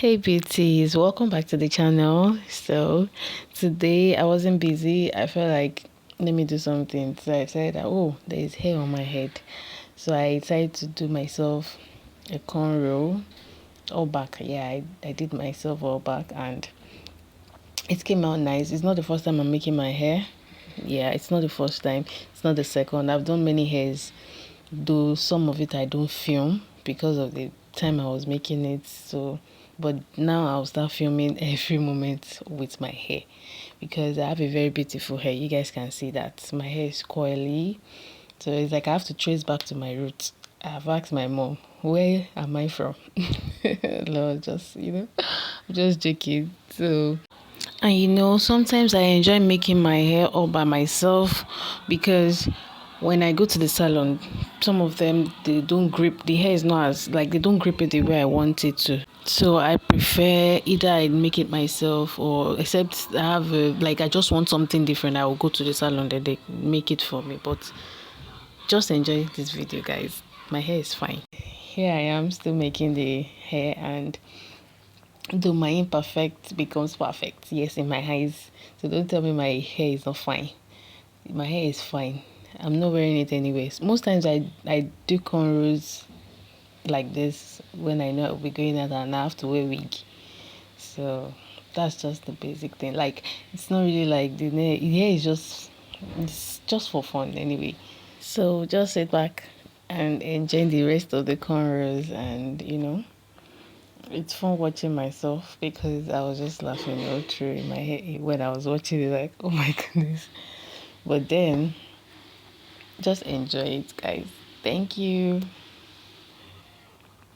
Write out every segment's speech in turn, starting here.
Hey beauties, welcome back to the channel. So today I wasn't busy. I felt like let me do something. So I said, oh, there is hair on my head. So I decided to do myself a cornrow all back. Yeah, I did myself all back and it came out nice. It's not the first time I'm making my hair. Yeah, it's not the first time. It's not the second. I've done many hairs, though some of it I don't film because of the time I was making it. So but now I'll start filming every moment with my hair because I have a very beautiful hair. You guys can see that my hair is coily, so it's like I have to trace back to my roots. I've asked my mom, where am I from? Lord, just I'm just joking. So, and sometimes I enjoy making my hair all by myself because when I go to the salon, some of them, they don't grip, the hair is not as, like, they don't grip it the way I want it to. So I prefer either I make it myself, or except I have I just want something different, I will go to the salon that they make it for me. But just enjoy this video, guys. My hair is fine. Here I am still making the hair, and though my imperfect becomes perfect, yes, in my eyes. So don't tell me my hair is not fine. My hair is fine. I'm not wearing it anyways. Most times I do cornrows like this when I know I'll be going out and I have to wear wig. So that's just the basic thing. Like, it's not really like the hair is just, it's just for fun anyway. So just sit back and enjoy the rest of the cornrows, and it's fun watching myself because I was just laughing all through in my head when I was watching it, like, oh my goodness. But then just enjoy it, guys. Thank you.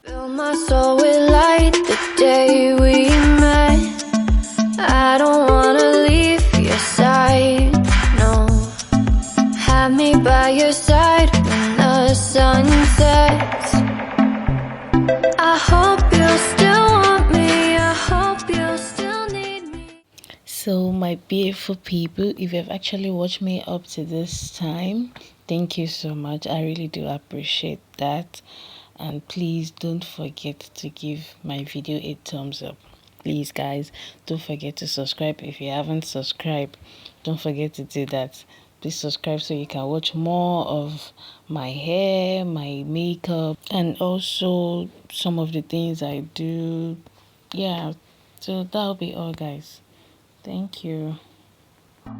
Fill my soul with light the day we met. I don't wanna leave your side, no. Have me by your side when the sun sets. I hope you'll still want me, I hope you'll still need me. So my beautiful people, if you've actually watched me up to this time, thank you so much. I really do appreciate that. And please don't forget to give my video a thumbs up. Please, guys, don't forget to subscribe. If you haven't subscribed, don't forget to do that. Please subscribe so you can watch more of my hair, my makeup, and also some of the things I do. Yeah, so that'll be all, guys. Thank you.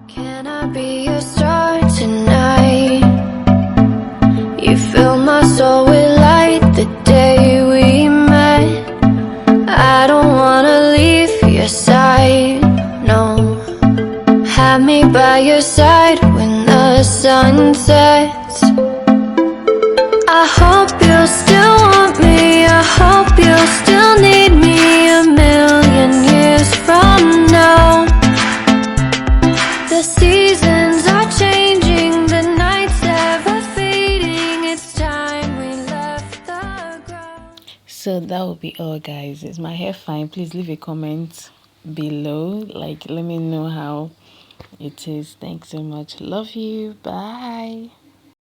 Can I be your star tonight? You fill my soul with light the day we met. I don't wanna leave your side, no. Have me by your side when the sun sets. I hope you'll still want me, I hope you'll still need me a million years from now. The seasons are changing, the nights ever fading. It's time we left the ground. So that will be all, guys. Is my hair fine? Please leave a comment below. Like, let me know how it is. Thanks so much. Love you. Bye.